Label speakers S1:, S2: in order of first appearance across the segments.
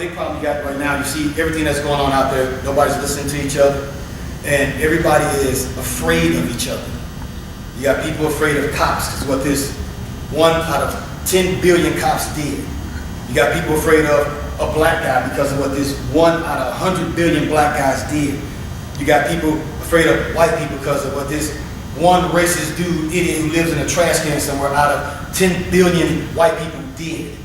S1: big problem you got right now, you see everything that's going on out there, nobody's listening to each other, and everybody is afraid of each other. You got people afraid of cops, because what this 1 out of 10 billion cops did. You got people afraid of a black guy because of what this 1 out of 100 billion black guys did. You got people afraid of white people because of what this one racist dude, idiot who lives in a trash can somewhere out of 10 billion white people did.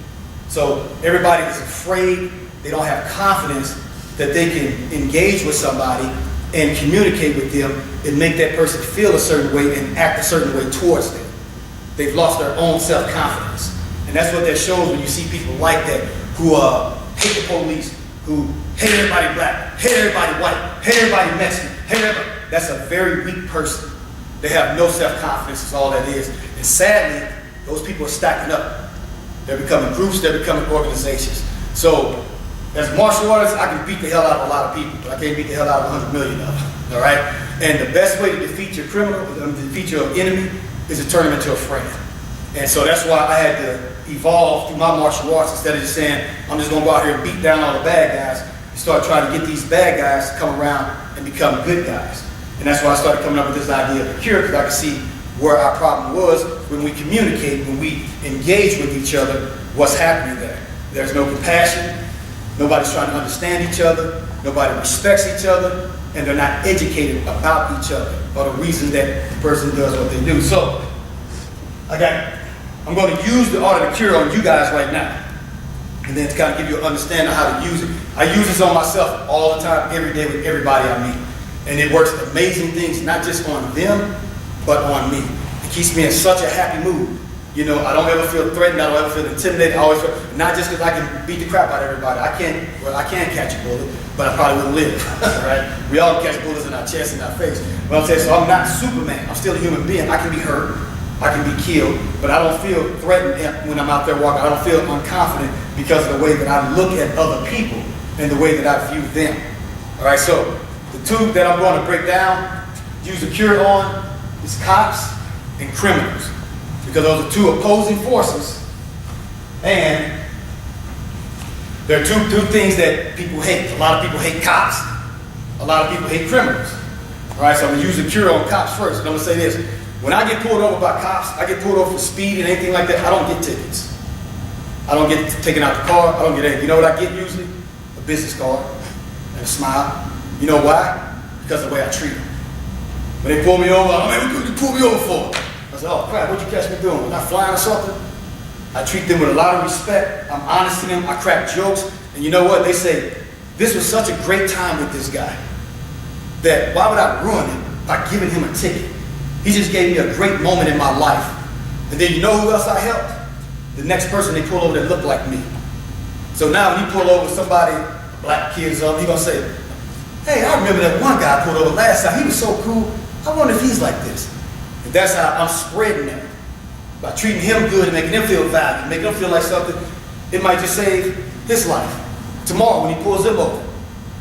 S1: So everybody is afraid, they don't have confidence that they can engage with somebody and communicate with them and make that person feel a certain way and act a certain way towards them. They've lost their own self-confidence. And that's what that shows when you see people like that who hate the police, who hate everybody black, hate everybody white, hate everybody Mexican, hate everybody. That's a very weak person. They have no self-confidence, is all that is. And sadly, those people are stacking up. They're becoming groups, they're becoming organizations. So, as martial artists, I can beat the hell out of a lot of people, but I can't beat the hell out of 100 million of them, all right? And the best way to defeat your criminal, defeat your enemy, is to turn him into a friend. And so that's why I had to evolve through my martial arts. Instead of just saying, I'm just gonna go out here and beat down all the bad guys, and start trying to get these bad guys to come around and become good guys. And that's why I started coming up with this idea of a cure, because I could see where our problem was when we communicate, when we engage with each other, what's happening there. There's no compassion, nobody's trying to understand each other, nobody respects each other, and they're not educated about each other or the reason that the person does what they do. So, I'm going to use the art of the cure on you guys right now, and then to kind of give you an understanding of how to use it. I use this on myself all the time, every day with everybody I meet. And it works amazing things, not just on them, but on me. It keeps me in such a happy mood. You know, I don't ever feel threatened, I don't ever feel intimidated. I always feel, not just because I can beat the crap out of everybody. I can catch a bullet, but I probably wouldn't live, right? We all catch bullets in our chest and our face. But I'm saying, so I'm not Superman. I'm still a human being. I can be hurt, I can be killed, but I don't feel threatened when I'm out there walking. I don't feel unconfident because of the way that I look at other people and the way that I view them. All right, so the two that I'm going to break down, use the cure on, is cops and criminals. Because those are two opposing forces, and there are two things that people hate. A lot of people hate cops, a lot of people hate criminals. All right, so I'm going to use the cure on cops first, and I'm going to say this. When I get pulled over by cops, I get pulled over for speed and anything like that, I don't get tickets. I don't get taken out the car, I don't get anything. You know what I get usually? A business card and a smile. You know why? Because of the way I treat them. When they pull me over, oh man, what did you pull me over for? I said, oh crap, what'd you catch me doing? Was I flying or something? I treat them with a lot of respect. I'm honest to them. I crack jokes. And you know what? They say, this was such a great time with this guy that why would I ruin it by giving him a ticket? He just gave me a great moment in my life. And then you know who else I helped? The next person they pull over that looked like me. So now when you pull over somebody, a black kid or something, he's going to say, hey, I remember that one guy I pulled over last time. He was so cool. I wonder if he's like this. And that's how I'm spreading them. By treating him good and making him feel valued, making him feel like something, it might just save his life. Tomorrow when he pulls him over.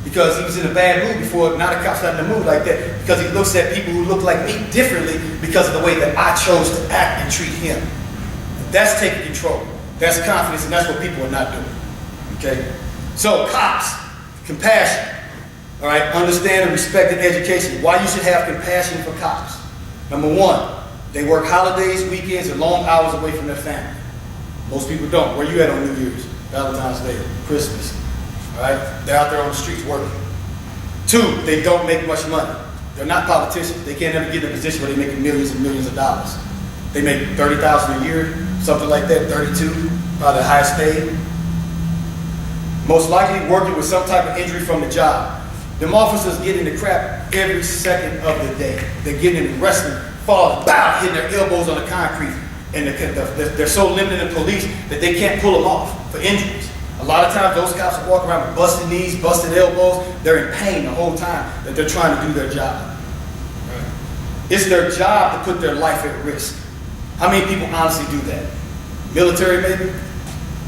S1: Because he was in a bad mood before, now the cop's not in a mood like that. Because he looks at people who look like me differently because of the way that I chose to act and treat him. And that's taking control. That's confidence, and that's what people are not doing. Okay? So, cops, compassion. All right, understand and respect and education. Why you should have compassion for cops. Number one, they work holidays, weekends, and long hours away from their family. Most people don't. Where you at on New Year's, Valentine's Day, Christmas? All right, they're out there on the streets working. Two, they don't make much money. They're not politicians. They can't ever get in a position where they're making millions and millions of dollars. They make $30,000 a year, something like that, 32, probably the highest paid. Most likely working with some type of injury from the job. Them officers get in the crap every second of the day. They're getting in wrestling, falling, bow, hitting their elbows on the concrete. And they're so limited in police that they can't pull them off for injuries. A lot of times those cops walk around with busted knees, busted elbows. They're in pain the whole time that they're trying to do their job. Right. It's their job to put their life at risk. How many people honestly do that? Military maybe?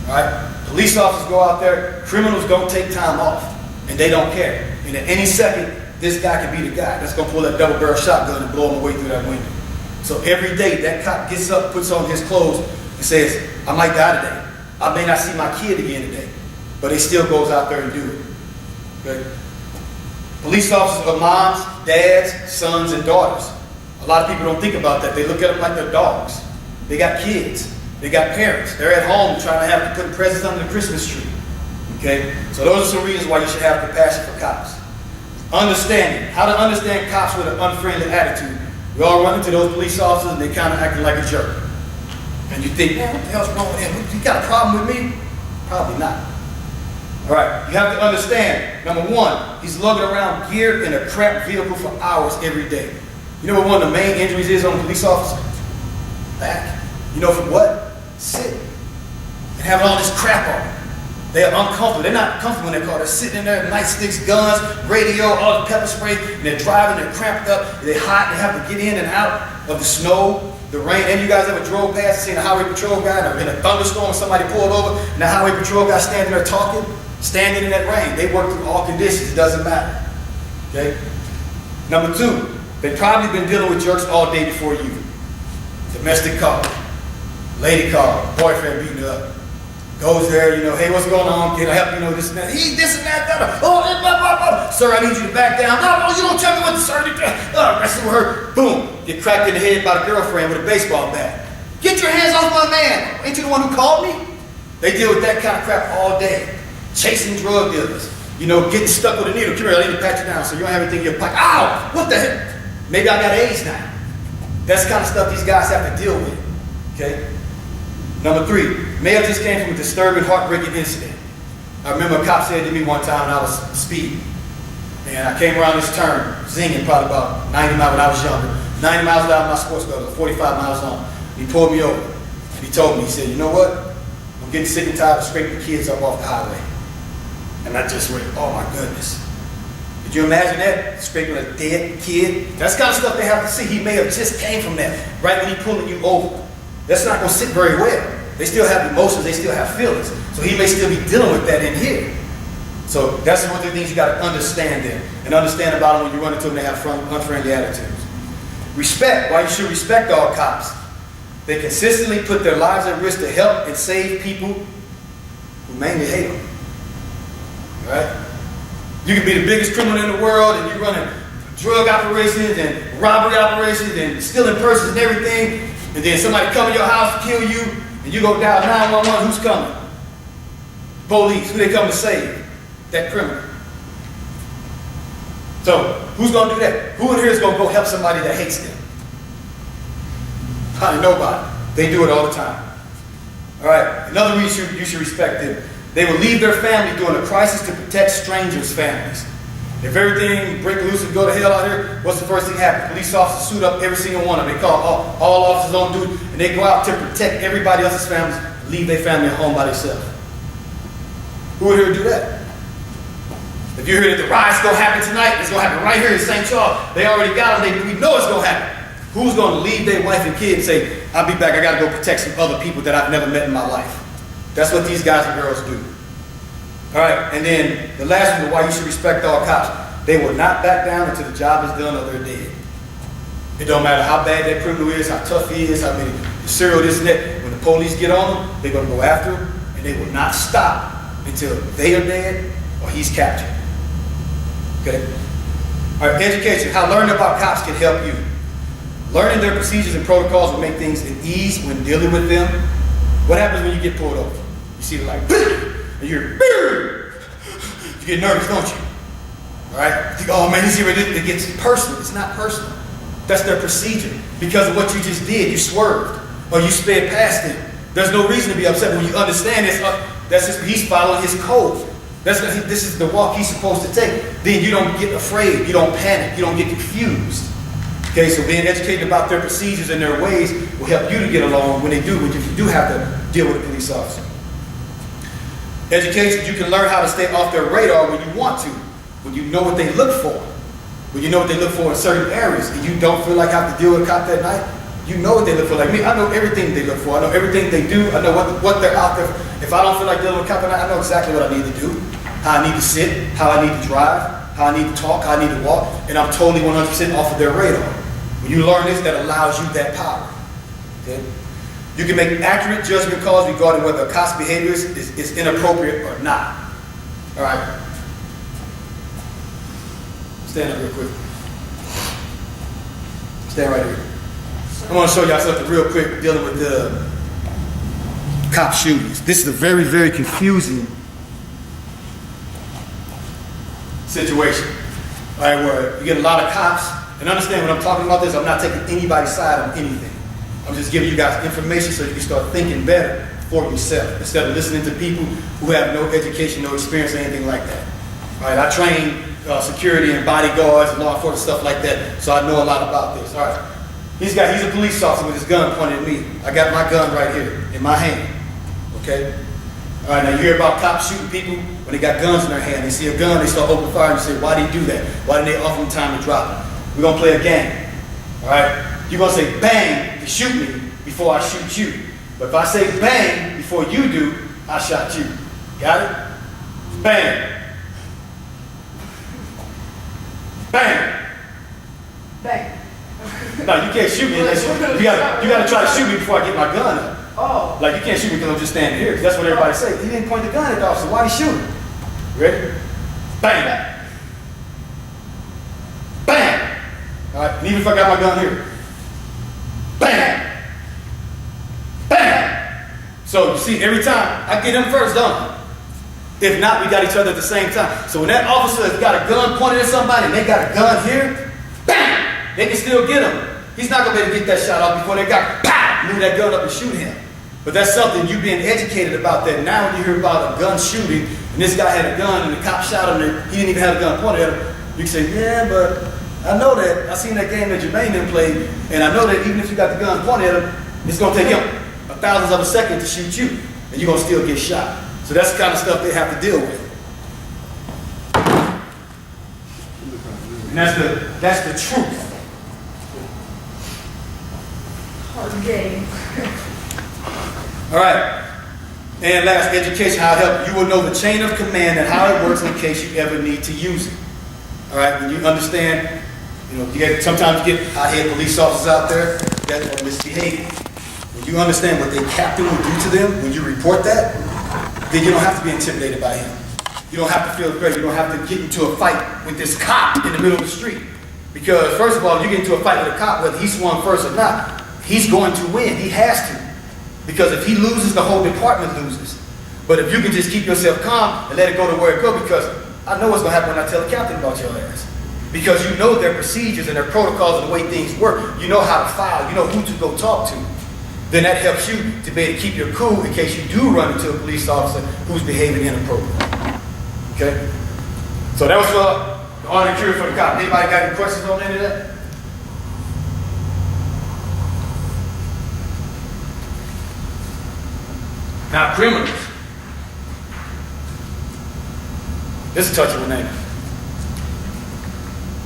S1: All right. Police officers go out there, criminals don't take time off, and they don't care. And at any second, this guy could be the guy that's going to pull that double-barrel shotgun and blow him away through that window. So every day, that cop gets up, puts on his clothes, and says, I might die today. I may not see my kid again today. but they still goes out there and do it. Okay? Police officers are moms, dads, sons, and daughters. A lot of people don't think about that. They look at them like they're dogs. They got kids. They got parents. They're at home trying to put presents under the Christmas tree. Okay? So those are some reasons why you should have compassion for cops. Understanding. How to understand cops with an unfriendly attitude. We all run into those police officers and they kind of acting like a jerk. And you think, man, what the hell's wrong with him? You got a problem with me? Probably not. All right, you have to understand, number one, he's lugging around gear in a cramped vehicle for hours every day. You know what one of the main injuries is on a police officer? Back. You know for what? Sitting. And having all this crap on them. They're uncomfortable. They're not comfortable in their car. They're sitting in there, nightsticks, guns, radio, all the pepper spray, and they're driving, they're cramped up, they're hot, they have to get in and out of the snow, the rain. And you guys ever drove past and seen a highway patrol guy in a thunderstorm, somebody pulled over, and the highway patrol guy standing there talking, standing in that rain. They work through all conditions, it doesn't matter. Okay? Number two, they've probably been dealing with jerks all day before you. Domestic call, lady call, boyfriend beating her up. Goes there, you know, hey, what's going on? Can I help you? You know, this and that. He, this and that, that. Oh, blah, blah, blah. Sir, I need you to back down. No, you don't tell me what to sir. Wrestle with her. Boom. Get cracked in the head by the girlfriend with a baseball bat. Get your hands off my man. Ain't you the one who called me? They deal with that kind of crap all day. Chasing drug dealers. You know, getting stuck with a needle. Come here, I need to pat you down so you don't have anything in your pocket. Ow! What the heck? Maybe I got AIDS now. That's the kind of stuff these guys have to deal with. Okay? Number three, Mayor just came from a disturbing, heartbreaking incident. I remember a cop said to me one time when I was speeding, and I came around this turn, zinging probably about 90 miles when I was younger. 90 miles an hour in my sports car, 45 miles long. He pulled me over, and he told me, he said, you know what? I'm getting sick and tired of scraping kids up off the highway. And I just went, oh my goodness. Could you imagine that? Scraping a dead kid? That's the kind of stuff they have to see. He may have just came from that, right when he pulling you over. That's not going to sit very well. They still have emotions, they still have feelings. So he may still be dealing with that in here. So that's one of the things you got to understand them. And understand about them when you run into them, they have unfriendly attitudes. Respect, why you should respect all cops. They consistently put their lives at risk to help and save people who mainly hate them. All right? You can be the biggest criminal in the world and you're running drug operations and robbery operations and stealing persons and everything. And then somebody come in your house to kill you, and you go dial 911, who's coming? Police, who they come to save? That criminal. So, who's going to do that? Who in here is going to go help somebody that hates them? Probably nobody. They do it all the time. All right, another reason you should respect them. They will leave their family during a crisis to protect strangers' families. If everything break loose and go to hell out here, what's the first thing happen? Police officers suit up every single one of them. They call all officers on duty, and they go out to protect everybody else's families, leave their family at home by themselves. Who would here do that? If you hear that the riot's going to happen tonight, it's going to happen right here in St. Charles. They already got them. We know it's going to happen. Who's going to leave their wife and kids and say, I'll be back, I got to go protect some other people that I've never met in my life? That's what these guys and girls do. All right, and then the last one, why you should respect all cops. They will not back down until the job is done or they're dead. It don't matter how bad that criminal is, how tough he is, how many serial this and that. When the police get on him, they're going to go after him, and they will not stop until they are dead or he's captured. Okay? All right, education. How learning about cops can help you. Learning their procedures and protocols will make things at ease when dealing with them. What happens when you get pulled over? You see like, and you get nervous, don't you? All right? You think, oh man, he's here. It gets personal. It's not personal. That's their procedure. Because of what you just did, you swerved or you sped past it. There's no reason to be upset. When you understand this, that's just, he's following his code. This is the walk he's supposed to take. Then you don't get afraid. You don't panic. You don't get confused. Okay, so being educated about their procedures and their ways will help you to get along when you do have to deal with a police officer. Education, you can learn how to stay off their radar when you want to, when you know what they look for. When you know what they look for in certain areas and you don't feel like I have to deal with a cop that night, you know what they look for. Like me, I know everything they look for. I know everything they do. I know what they're out there. If I don't feel like dealing with a cop that night, I know exactly what I need to do, how I need to sit, how I need to drive, how I need to talk, how I need to walk, and I'm totally 100% off of their radar. When you learn this, that allows you that power. Okay? You can make accurate judgment calls regarding whether a cop's behavior is inappropriate or not. All right. Stand up real quick. Stand right here. I want to show y'all something real quick dealing with the cop shootings. This is a very, very confusing situation. All right, where you get a lot of cops, and understand when I'm talking about this, I'm not taking anybody's side on anything. I'm just giving you guys information so you can start thinking better for yourself instead of listening to people who have no education, no experience, or anything like that. All right, I train security and bodyguards and law enforcement stuff like that, so I know a lot about this. All right, he's a police officer with his gun pointed at me. I got my gun right here in my hand. Okay. All right, now you hear about cops shooting people when they got guns in their hand. They see a gun, they start opening fire, and you say, why did he do that? Why didn't they offer him time to drop it? We're gonna play a game. All right, you're gonna say bang to shoot me before I shoot you. But if I say bang before you do, I shot you. Got it? Bang. Bang.
S2: Bang.
S1: No, you can't shoot me unless you gotta try to shoot me before I get my gun up.
S2: Oh.
S1: Like you can't shoot me because I'm just standing here. 'Cause that's what everybody say. He didn't point the gun at the officer. Why did he shoot him? Ready? Bang. Bang. All right. And even if I got my gun here. Bang. Bang. So you see, every time I get him first, don't I? If not, we got each other at the same time. So when that officer has got a gun pointed at somebody and they got a gun here, bang, they can still get him. He's not gonna be able to get that shot off before they got pow, move that gun up and shoot him. But that's something you being educated about that. Now when you hear about a gun shooting and this guy had a gun and the cop shot him and he didn't even have a gun pointed at him, you can say, yeah, but I know that. I seen that game that Jermaine didn't play, and I know that even if you got the gun pointed at him, it's gonna take him a thousandth of a second to shoot you, and you're gonna still get shot. So that's the kind of stuff they have to deal with. And that's the truth.
S2: Hard game.
S1: All right. And last, education, how it helps. You will know the chain of command and how it works in case you ever need to use it. All right. When you understand, sometimes you get hot-headed police officers out there that are misbehaving. When you understand what their captain will do to them, when you report that, then you don't have to be intimidated by him. You don't have to feel afraid. You don't have to get into a fight with this cop in the middle of the street. Because first of all, if you get into a fight with a cop, whether he swung first or not, he's going to win. He has to. Because if he loses, the whole department loses. But if you can just keep yourself calm and let it go to where it goes, because I know what's going to happen when I tell the captain about your ass. Because you know their procedures and their protocols and the way things work. You know how to file. You know who to go talk to. Then that helps you to be able to keep your cool in case you do run into a police officer who's behaving inappropriately. Okay? So that was for the honor and cure for the cop. Anybody got any questions on any of that? Now, criminals. This is a touchy one, ain't it?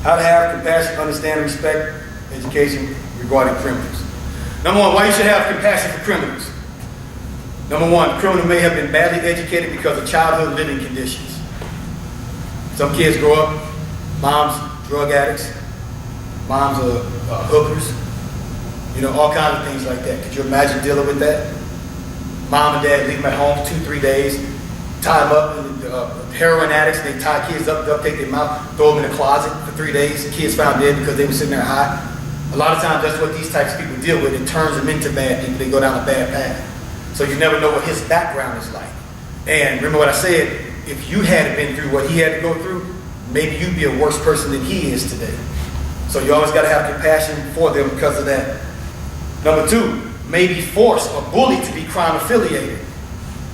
S1: How to have compassion, understand, respect, education regarding criminals. Number one, why you should have compassion for criminals. Number one, criminal may have been badly educated because of childhood living conditions. Some kids grow up, moms drug addicts, moms are hookers, all kinds of things like that. Could you imagine dealing with that? Mom and dad leave them at home 2-3 days, tie them up, heroin addicts, they tie kids up, duct tape their mouth, throw them in a closet for 3 days. The kids found dead because they were sitting there high. A lot of times that's what these types of people deal with. It turns them into bad people. They go down a bad path. So you never know what his background is like. And remember what I said, if you hadn't been through what he had to go through, maybe you'd be a worse person than he is today. So you always got to have compassion for them because of that. Number two, may be forced or bullied to be crime affiliated.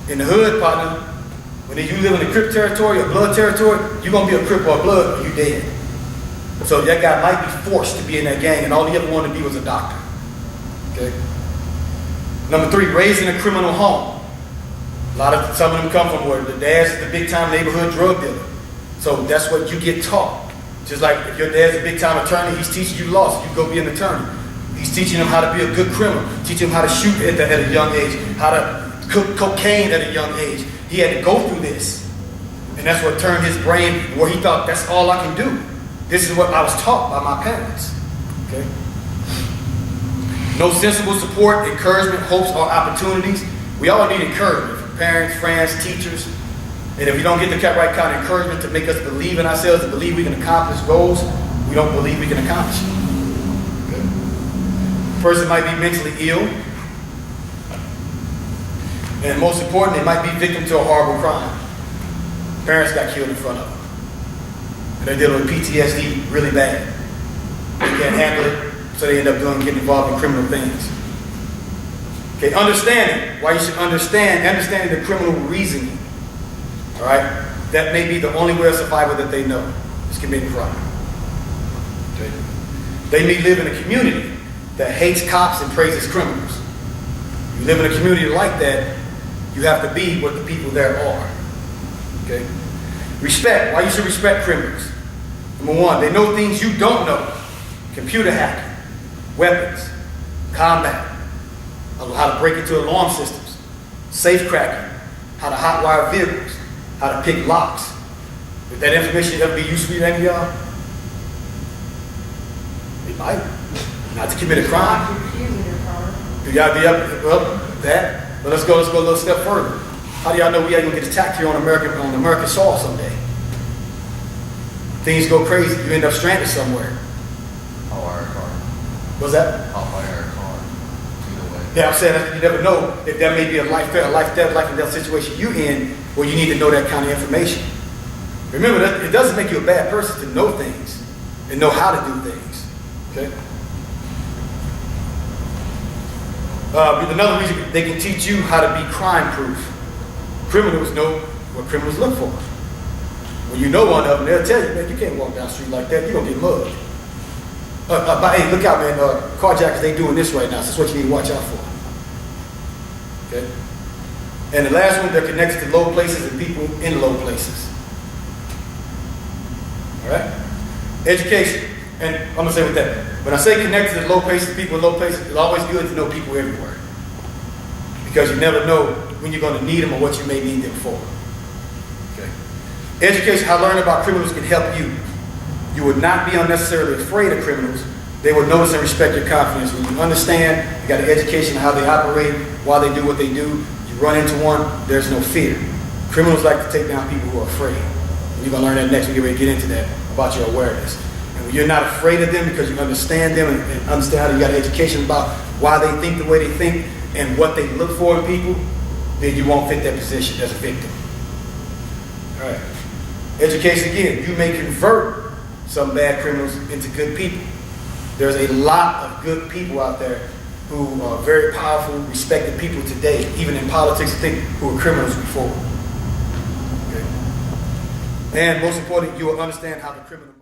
S1: In the hood, partner, when you live in the Crip territory or Blood territory, you're going to be a Crip or a Blood or you dead. So that guy might be forced to be in that gang and all he ever wanted to be was a doctor. Okay. Number three, raised in a criminal home. Some of them come from where the dad's the big time neighborhood drug dealer. So that's what you get taught. Just like if your dad's a big time attorney, he's teaching you law, so you go be an attorney. He's teaching them how to be a good criminal, teaching them how to shoot at a young age, how to cook cocaine at a young age. He had to go through this. And that's what turned his brain where he thought, that's all I can do. This is what I was taught by my parents. Okay? No sensible support, encouragement, hopes, or opportunities. We all need encouragement from parents, friends, teachers. And if we don't get the right kind of encouragement to make us believe in ourselves and believe we can accomplish goals, we don't believe we can accomplish it. Okay. Person might be mentally ill. And most important, they might be victim to a horrible crime. Parents got killed in front of them. And they're dealing with PTSD really bad. They can't handle it, so they end up getting involved in criminal things. Okay, understanding why you should understanding the criminal reasoning. All right, that may be the only way of survival that they know is committing crime. Okay. They may live in a community that hates cops and praises criminals. You live in a community like that, you have to be what the people there are. Okay. Respect. Why you should respect criminals? Number one, they know things you don't know. Computer hacking, weapons, combat, how to break into alarm systems, safe cracking, how to hotwire vehicles, how to pick locks. Would that information ever be useful to any of y'all? It might. Not to commit a crime. Do y'all be up? Well, that. But let's go a little step further. How do y'all know we ain't gonna get attacked here on American soil someday? Things go crazy. You end up stranded somewhere.
S3: I'll wire a car.
S1: What's that?
S3: I'll wire a car. Either way.
S1: Yeah, I'm saying that you never know if there may be a life and death situation you in where you need to know that kind of information. Remember, that it doesn't make you a bad person to know things and know how to do things. Okay. Another reason they can teach you how to be crime-proof. Criminals know what criminals look for. When you know one of them, they'll tell you, man, you can't walk down the street like that. You're gonna get mugged. But hey, look out, man. Carjackers, they doing this right now. So that's what you need to watch out for. Okay. And the last one, they're connected to low places and people in low places. All right. Education. And I'm gonna say with that, when I say connected to low places, people in low places, it's always good to know people everywhere. Because you never know when you're gonna need them or what you may need them for. Okay. Education, how learning about criminals can help you. You would not be unnecessarily afraid of criminals. They would notice and respect your confidence. When you understand, you got an education on how they operate, why they do what they do, you run into one, there's no fear. Criminals like to take down people who are afraid. And you're gonna learn that next. We're going to get into that, about your awareness. And when you're not afraid of them because you understand them and understand how you got an education about why they think the way they think and what they look for in people, then you won't fit that position as a victim. All right. Education again, you may convert some bad criminals into good people. There's a lot of good people out there who are very powerful, respected people today, even in politics, I think, who were criminals before. Okay. And most importantly, you will understand how the criminal